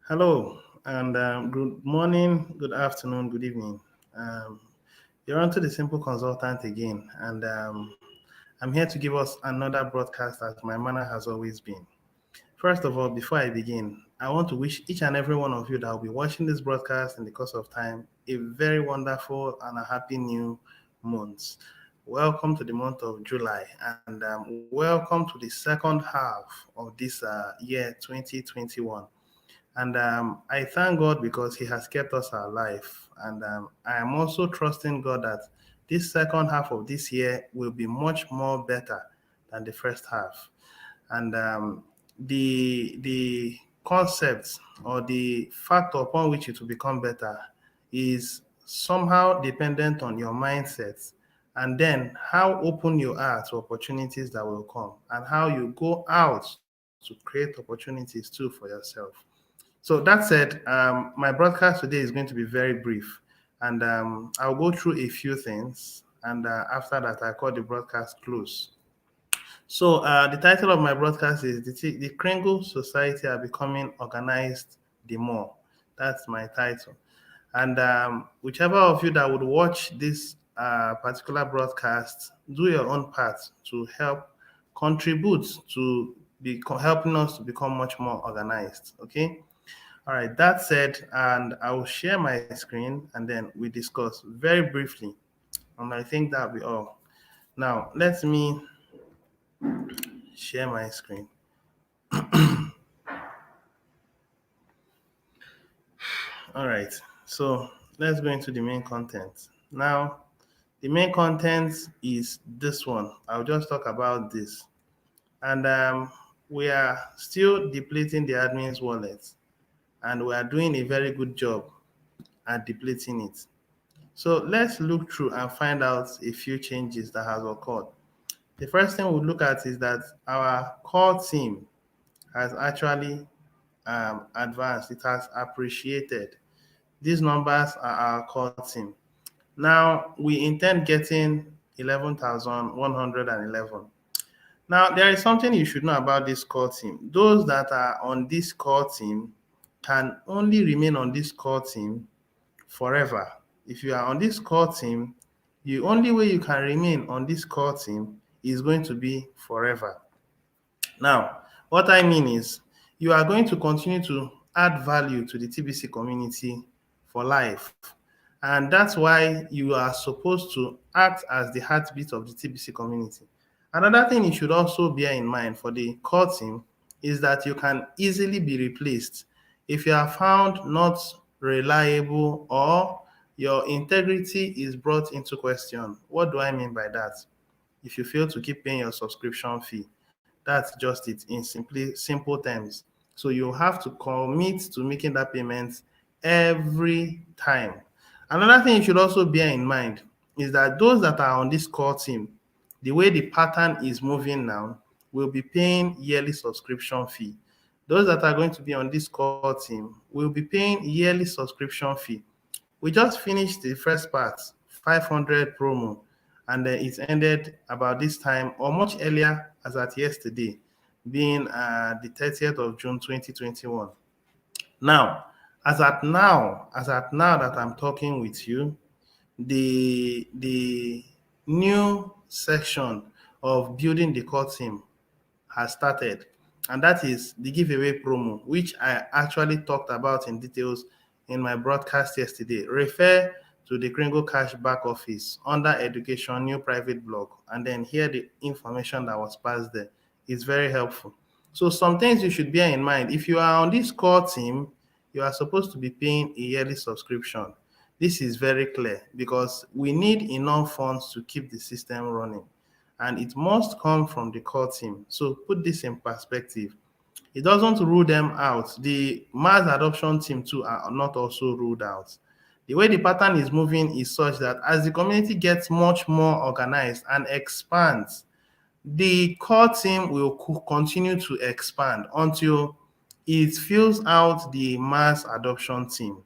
Hello, and good morning, good afternoon, good evening. Um, you're on to the Simple Consultant again, and I'm here to give us another broadcast as my manner has always been. First of all, before I begin, I want to wish each and every one of you that will be watching this broadcast in the course of time a very wonderful and a happy new month. Welcome to the month of July, and welcome to the second half of this year 2021. And I thank God because He has kept us alive. And I am also trusting God that this second half of this year will be much more better than the first half. And the concept or the factor upon which it will become better is somehow dependent on your mindset and then how open you are to opportunities that will come and how you go out to create opportunities too for yourself. So that said, my broadcast today is going to be very brief, and I'll go through a few things, and after that, I call the broadcast close. So the title of my broadcast is "The Kringle Society Are Becoming Organized the More." That's my title. And whichever of you that would watch this particular broadcast, do your own part to help contribute to be helping us to become much more organized. Okay. All right, that said, and I will share my screen and then we discuss very briefly. And I think that'll be all. Now, let me share my screen. All right, so let's go into the main content. Now, the main content is this one. I'll just talk about this. And we are still depleting the admin's wallet, and we are doing a very good job at depleting it. So let's look through and find out a few changes that has occurred. The first thing we'll look at is that our core team has actually advanced. It has appreciated. These numbers are our core team. Now we intend getting 11,111. Now there is something you should know about this core team. Those that are on this core team can only remain on this core team forever. If you are on this core team, the only way you can remain on this core team is going to be forever. Now, what I mean is you are going to continue to add value to the TBC community for life. And that's why you are supposed to act as the heartbeat of the TBC community. Another thing you should also bear in mind for the core team is that you can easily be replaced if you are found not reliable or your integrity is brought into question. What do I mean by that? If you fail to keep paying your subscription fee, that's just it in simply simple terms. So you have to commit to making that payment every time. Another thing you should also bear in mind is that those that are on this core team, the way the pattern is moving now, will be paying yearly subscription fee. Those that are going to be on this core team will be paying yearly subscription fee. We just finished the first part, 500 promo, and it ended about this time or much earlier as at yesterday, being the 30th of June 2021. Now, as at now that I'm talking with you, the new section of building the core team has started, and that is the giveaway promo, which I actually talked about in details in my broadcast yesterday. Refer to the Kringle Cash back office under education, new private blog, and then hear the information that was passed there. It's very helpful. So some things you should bear in mind. If you are on this core team, you are supposed to be paying a yearly subscription. This is very clear because we need enough funds to keep the system running, and it must come from the core team. So put this in perspective. It doesn't rule them out. The mass adoption team too are not also ruled out. The way the pattern is moving is such that as the community gets much more organized and expands, the core team will continue to expand until it fills out the mass adoption team.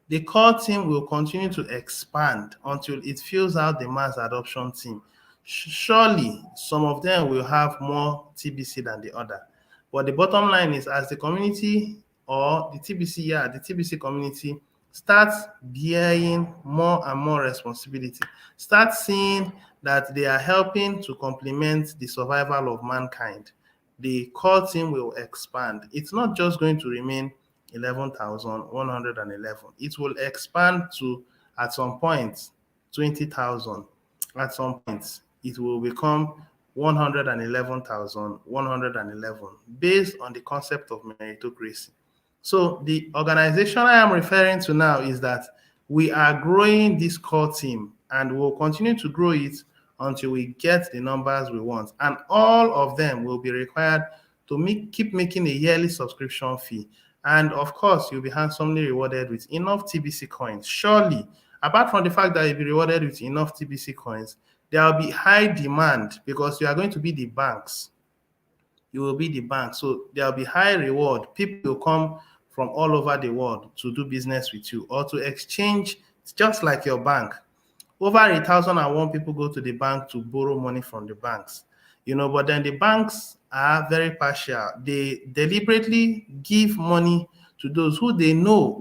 The core team will continue to expand until it fills out the mass adoption team. Surely, some of them will have more TBC than the other. But the bottom line is, as the community or the TBC, yeah, the TBC community starts bearing more and more responsibility, start seeing that they are helping to complement the survival of mankind, the core team will expand. It's not just going to remain 11,111. It will expand to, at some point, 20,000. At some point, it will become 111,111 based on the concept of meritocracy. So the organization I am referring to now is that we are growing this core team and we'll continue to grow it until we get the numbers we want. And all of them will be required to keep making a yearly subscription fee. And of course, you'll be handsomely rewarded with enough TBC coins. Surely, apart from the fact that you'll be rewarded with enough TBC coins, there will be high demand because you are going to be the banks. You will be the bank. So there will be high reward. People will come from all over the world to do business with you or to exchange. It's just like your bank. Over 1,001 people go to the bank to borrow money from the banks. But then the banks are very partial. They deliberately give money to those who they know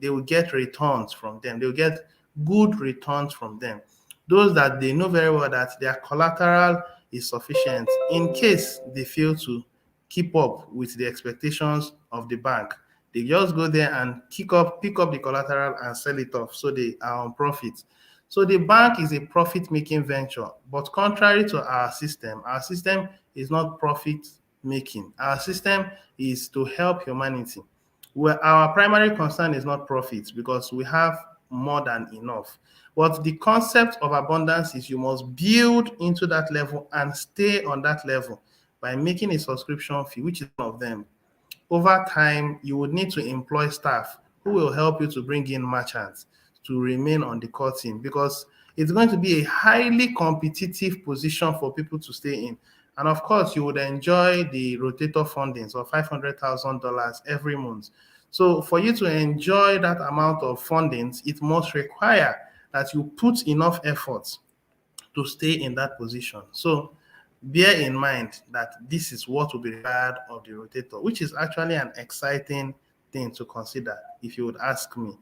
they will get returns from them. They will get good returns from them. Those that they know very well that their collateral is sufficient in case they fail to keep up with the expectations of the bank. They just go there and pick up the collateral and sell it off, so they are on profit. So the bank is a profit-making venture, but contrary to our system is not profit-making. Our system is to help humanity. Where our primary concern is not profit because we have more than enough. But the concept of abundance is you must build into that level and stay on that level by making a subscription fee, which is one of them. Over time, you would need to employ staff who will help you to bring in merchants to remain on the core team because it's going to be a highly competitive position for people to stay in. And of course, you would enjoy the rotator fundings of $500,000 every month. So for you to enjoy that amount of fundings, it must require that you put enough effort to stay in that position. So bear in mind that this is what will be required of the rotator, which is actually an exciting thing to consider, if you would ask me.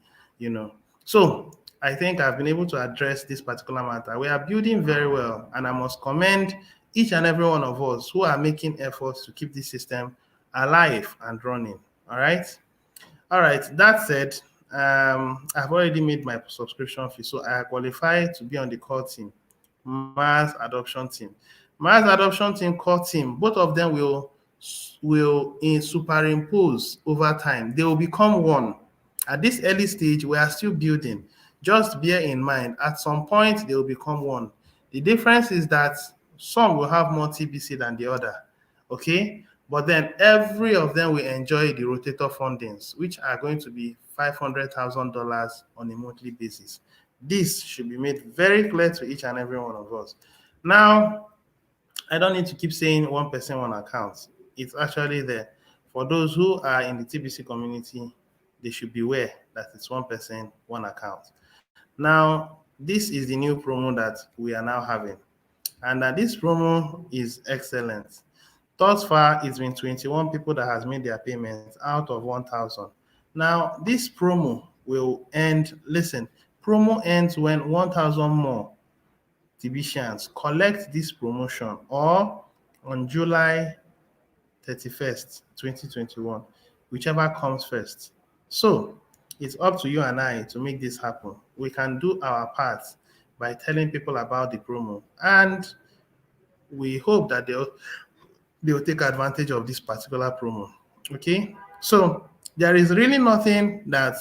So I think I've been able to address this particular matter. We are building very well, and I must commend each and every one of us who are making efforts to keep this system alive and running. All right. That said, I've already made my subscription fee, so I qualify to be on the core team, mass adoption team. Mass adoption team, core team, both of them will superimpose over time. They will become one. At this early stage, we are still building. Just bear in mind, at some point, they will become one. The difference is that some will have more TBC than the other, okay? But then every of them will enjoy the rotator fundings, which are going to be $500,000 on a monthly basis. This should be made very clear to each and every one of us. Now, I don't need to keep saying one person, one account. It's actually there. For those who are in the TBC community, they should beware that it's one person, one account. Now, this is the new promo that we are now having. And this promo is excellent. Thus far, it's been 21 people that has made their payments out of 1,000. Now, this promo will end, listen, promo ends when 1,000 more TBCians collect this promotion or on July 31st, 2021, whichever comes first. So it's up to you and I to make this happen. We can do our part by telling people about the promo, and we hope that they'll take advantage of this particular promo. Okay, so there is really nothing that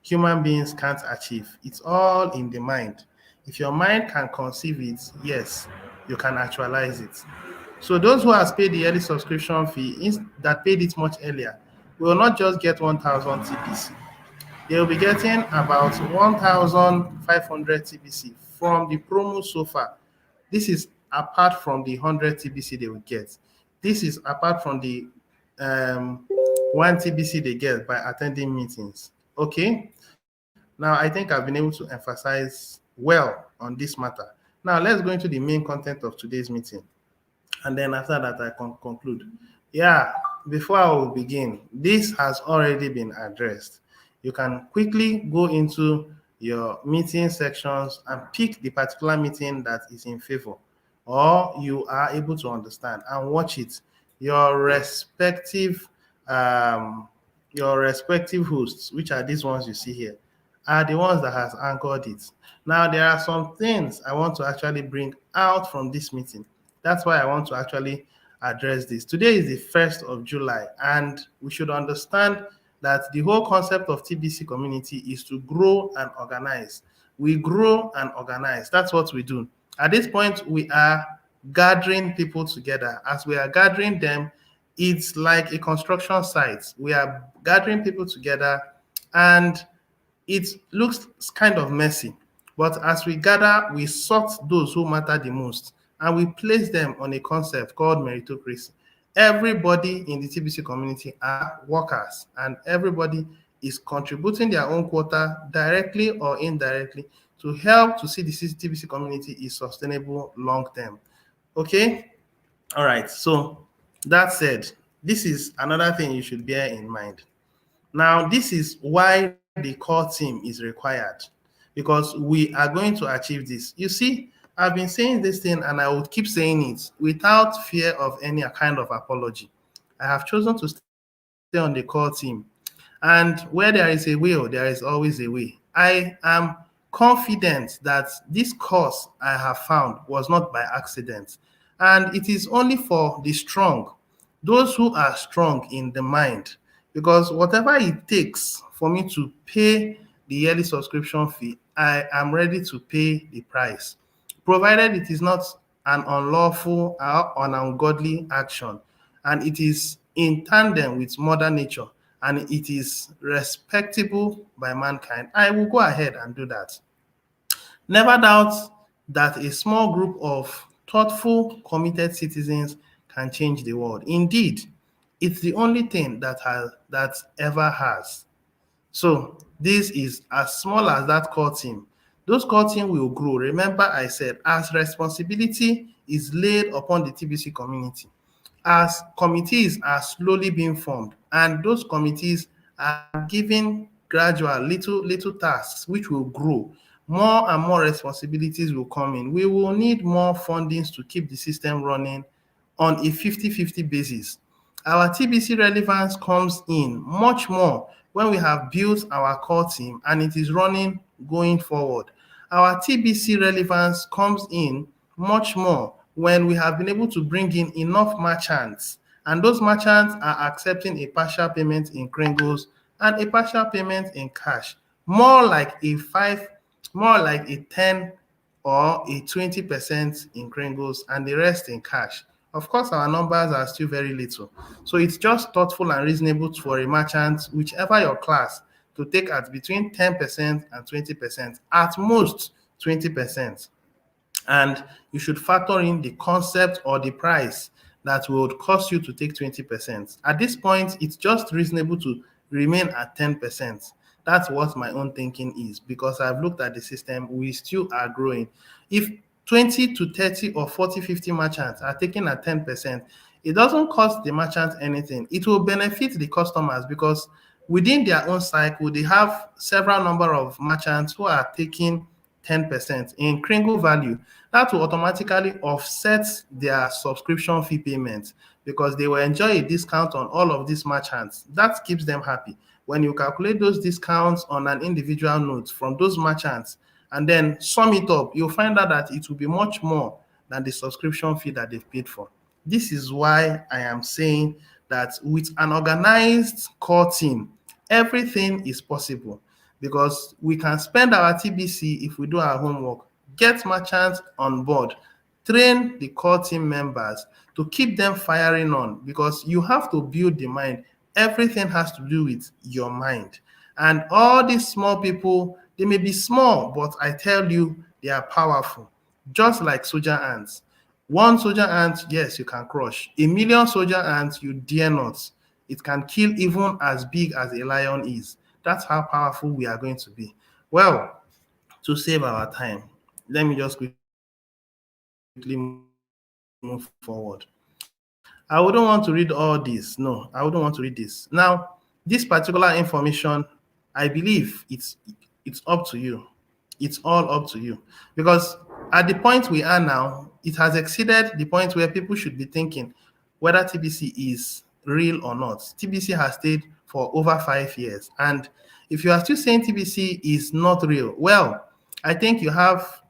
human beings can't achieve. It's all in the mind. If your mind can conceive it, yes, you can actualize it. So those who has paid the yearly subscription fee that paid it much earlier will not just get 1,000 TBC. They will be getting about 1,500 TBC from the promo so far. This is apart from the 100 TBC they will get. This is apart from the 1 TBC they get by attending meetings. Okay. Now, I think I've been able to emphasize well on this matter. Now, let's go into the main content of today's meeting. And then after that, I can conclude. Yeah, before I will begin, this has already been addressed. You can quickly go into your meeting sections and pick the particular meeting that is in favor, or you are able to understand and watch it. Your respective um, your respective hosts, which are these ones you see here, are the ones that has anchored it. Now there are some things I want to actually bring out from this meeting. That's why I want to actually address this. Today is the 1st of July, and we should understand that the whole concept of TBC community is to grow and organize. We grow and organize. That's what we do. At this point, we are gathering people together. As we are gathering them, it's like a construction site. We are gathering people together, and it looks kind of messy. But as we gather, we sort those who matter the most and we place them on a concept called meritocracy. Everybody in the TBC community are workers and everybody is contributing their own quota directly or indirectly to help to see the TBC community is sustainable long term. Okay? All right. So that said, this is another thing you should bear in mind. Now, this is why the core team is required, because we are going to achieve this. You see, I've been saying this thing and I would keep saying it without fear of any kind of apology. I have chosen to stay on the core team. And where there is a will, there is always a way. I am confident that this course I have found was not by accident. And it is only for the strong, those who are strong in the mind, because whatever it takes for me to pay the yearly subscription fee, I am ready to pay the price, provided it is not an unlawful or an ungodly action, and it is in tandem with mother nature, and it is respectable by mankind. I will go ahead and do that. Never doubt that a small group of thoughtful, committed citizens can change the world. Indeed, it's the only thing that ever has. So this is as small as that core team. Those core team will grow. Remember, I said as responsibility is laid upon the TBC community, as committees are slowly being formed, and those committees are given gradual little tasks which will grow. More and more responsibilities will come in. We will need more fundings to keep the system running on a 50-50 basis. Our TBC relevance comes in much more when we have built our core team and it is running going forward. Our TBC relevance comes in much more when we have been able to bring in enough merchants, and those merchants are accepting a partial payment in Kringles and a partial payment in cash, more like a 5, more like a 10 or a 20% in Kringles and the rest in cash. Of course, our numbers are still very little. So it's just thoughtful and reasonable for a merchant, whichever your class, to take at between 10% and 20%, at most 20%. And you should factor in the concept or the price that would cost you to take 20%. At this point, it's just reasonable to remain at 10%. That's what my own thinking is, because I've looked at the system, we still are growing. If 20 to 30 or 40, 50 merchants are taking at 10%, it doesn't cost the merchant anything. It will benefit the customers because within their own cycle, they have several number of merchants who are taking 10% in Kringle value. That will automatically offset their subscription fee payment because they will enjoy a discount on all of these merchants. That keeps them happy. When you calculate those discounts on an individual note from those merchants and then sum it up, you'll find out that it will be much more than the subscription fee that they've paid for. This is why I am saying that with an organized core team, everything is possible because we can spend our TBC if we do our homework, get merchants on board, train the core team members to keep them firing on because you have to build the mind. Everything has to do with your mind. And all these small people, they may be small, but I tell you, they are powerful, just like soldier ants. One soldier ant, yes, you can crush. A million soldier ants, you dare not. It can kill even as big as a lion is. That's how powerful we are going to be. Well, to save our time, let me just quickly move forward. Now, I wouldn't want to read all this. No, I wouldn't want to read this. Now, this particular information, I believe it's up to you. It's all up to you. Because at the point we are now, it has exceeded the point where people should be thinking whether TBC is real or not. TBC has stayed for over 5 years. And if you are still saying TBC is not real, well, I think you have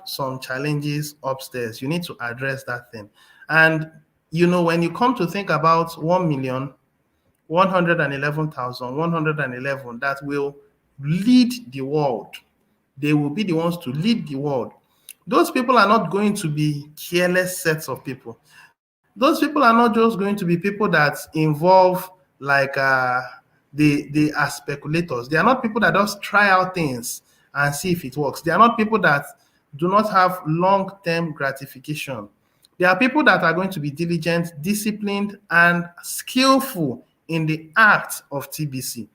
some challenges upstairs. You need to address that thing. And when you come to think about 1,111,111 that will lead the world, they will be the ones to lead the world. Those people are not going to be careless sets of people. Those people are not just going to be people that involve like they are speculators. They are not people that just try out things and see if it works. They are not people that do not have long-term gratification. There are people that are going to be diligent, disciplined, and skillful in the act of TBC.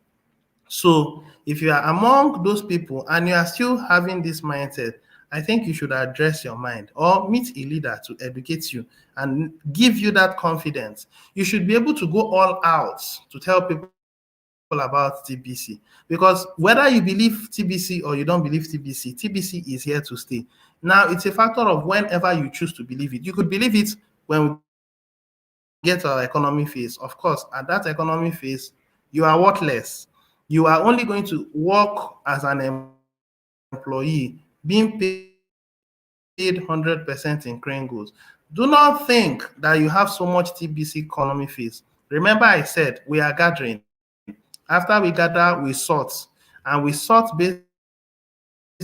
So if you are among those people and you are still having this mindset, I think you should address your mind or meet a leader to educate you and give you that confidence. You should be able to go all out to tell people about TBC, because whether you believe TBC or you don't believe TBC is here to stay. Now, it's a factor of whenever you choose to believe it. You could believe it when we get our economy phase. Of course, at that economy phase, you are worthless. You are only going to work as an employee, being paid 100% in Kringles. Do not think that you have so much TBC economy phase. Remember, I said we are gathering. After we gather, we sort, and we sort based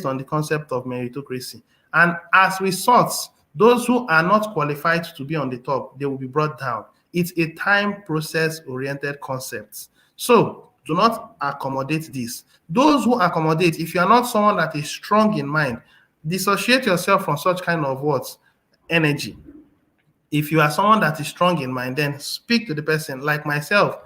on the concept of meritocracy. And as we sort, those who are not qualified to be on the top, they will be brought down. It's a time process oriented concept. So do not accommodate this. Those who accommodate, if you are not someone that is strong in mind, dissociate yourself from such kind of energy. If you are someone that is strong in mind, then speak to the person. Like myself,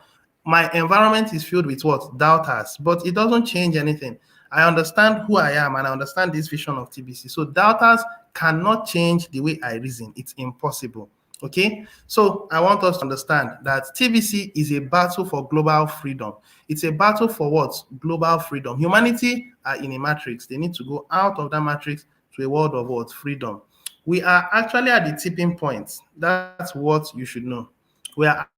my environment is filled with doubters, but it doesn't change anything. I understand who I am and I understand this vision of TBC. So doubters cannot change the way I reason. It's impossible. Okay? So I want us to understand that TBC is a battle for global freedom. It's a battle for what? Global freedom. Humanity are in a matrix. They need to go out of that matrix to a world of what? Freedom. We are actually at the tipping point. That's what you should know. We are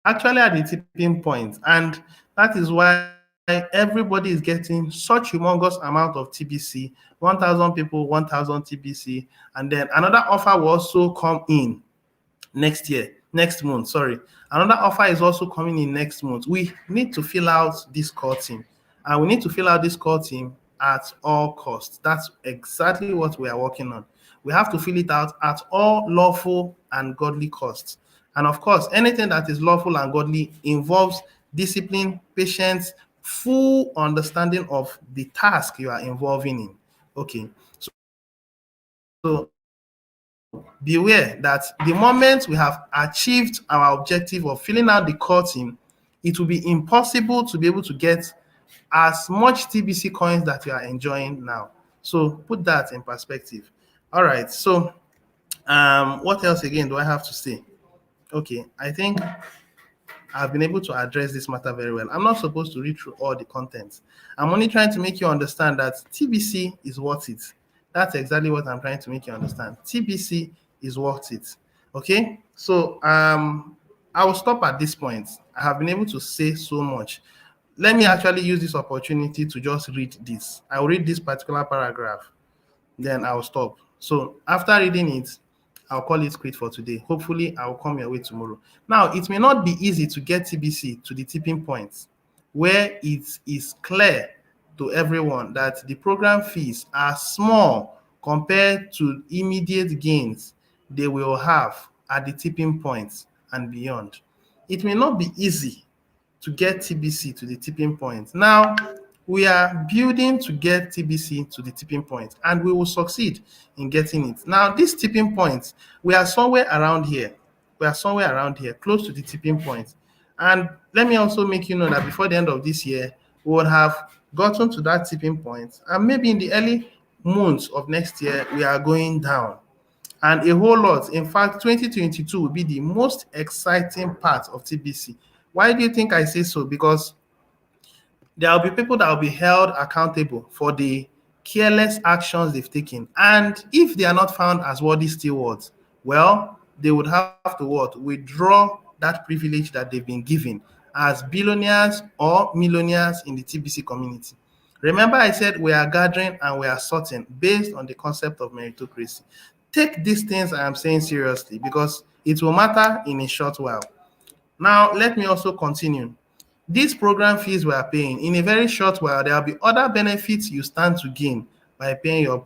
actually at the tipping point, and that is why everybody is getting such humongous amount of TBC. 1,000 people, 1,000 TBC, and then another offer will also come in next month. Sorry, another offer is also coming in next month. We need to fill out this core team, and we need to fill out this core team at all costs. That's exactly what we are working on. We have to fill it out at all lawful and godly costs. And of course, anything that is lawful and godly involves discipline, patience, full understanding of the task you are involving in. Okay, so beware that the moment we have achieved our objective of filling out the core team, it will be impossible to be able to get as much TBC coins that you are enjoying now. So put that in perspective. All right. So what else again do I have to say? Okay, I think I've been able to address this matter very well. I'm not supposed to read through all the contents. I'm only trying to make you understand that TBC is worth it. That's exactly what I'm trying to make you understand. TBC is worth it. Okay? So I will stop at this point. I have been able to say so much. Let me actually use this opportunity to just read this. I will read this particular paragraph, then I'll stop. So after reading it, I'll call it quit for today. Hopefully, I'll come your way tomorrow. Now, it may not be easy to get TBC to the tipping point where it is clear to everyone that the program fees are small compared to immediate gains they will have at the tipping point and beyond. It may not be easy to get TBC to the tipping point. Now, we are building to get TBC to the tipping point, and we will succeed in getting it. Now, this tipping point, we are somewhere around here. We are somewhere around here, close to the tipping point. And let me also make you know that before the end of this year, we will have gotten to that tipping point, and maybe in the early months of next year, we are going down. and a whole lot. In fact, 2022 will be the most exciting part of TBC. Why do you think I say so? Because there will be people that will be held accountable for the careless actions they've taken. And if they are not found as worthy stewards, well, they would have to what? Withdraw that privilege that they've been given as billionaires or millionaires in the TBC community. Remember, I said we are gathering and we are sorting based on the concept of meritocracy. Take these things I am saying seriously because it will matter in a short while. Now, let me also continue. These program fees we are paying, in a very short while, there will be other benefits you stand to gain by paying your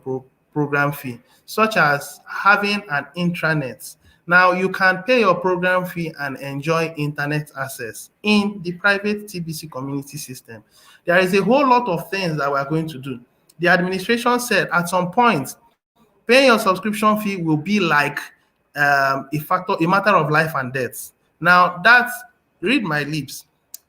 program fee, such as having an intranet. Now, you can pay your program fee and enjoy internet access in the private TBC community system. There is a whole lot of things that we are going to do. The administration said at some point, paying your subscription fee will be like a matter of life and death. Now, that's read my lips.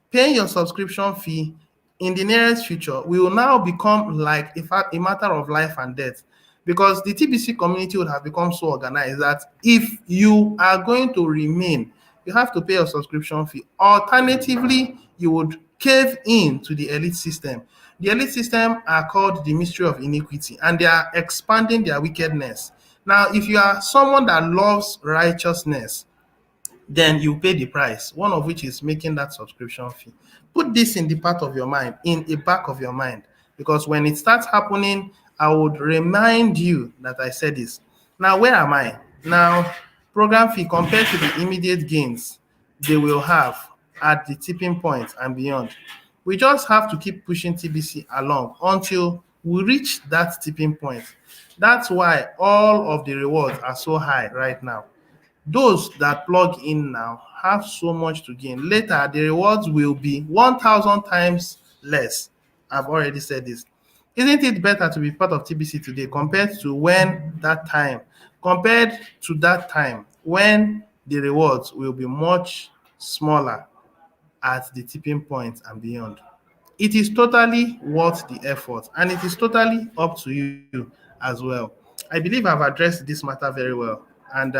Paying your subscription fee in the nearest future will now become like a matter of life and death because the TBC community would have become so organized that if you are going to remain, you have to pay your subscription fee. Alternatively, you would cave in to the elite system. The elite system are called the mystery of iniquity and they are expanding their wickedness. Now, if you are someone that loves righteousness, then you pay the price, one of which is making that subscription fee. Put this in the part of your mind, in the back of your mind, because when it starts happening, I would remind you that I said this. Now, where am I? Now, program fee compared to the immediate gains they will have at the tipping point and beyond. We just have to keep pushing TBC along until we reach that tipping point. That's why all of the rewards are so high right now. Those that plug in now have so much to gain. Later, the rewards will be 1,000 times less. I've already said this. Isn't it better to be part of TBC today compared to that time when the rewards will be much smaller at the tipping point and beyond? It is totally worth the effort and it is totally up to you as well. I believe I've addressed this matter very well. And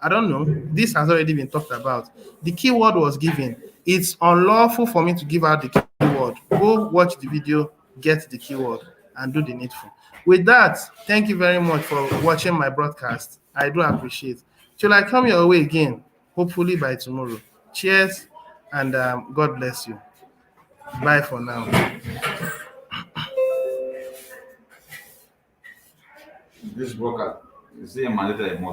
I don't know, this has already been talked about. The keyword was given. It's unlawful for me to give out the keyword. Go watch the video, get the keyword, and do the needful. With that, thank you very much for watching my broadcast. I do appreciate. Till I come your way again, hopefully by tomorrow. Cheers and God bless you. Bye for now. This broker, you see, mandated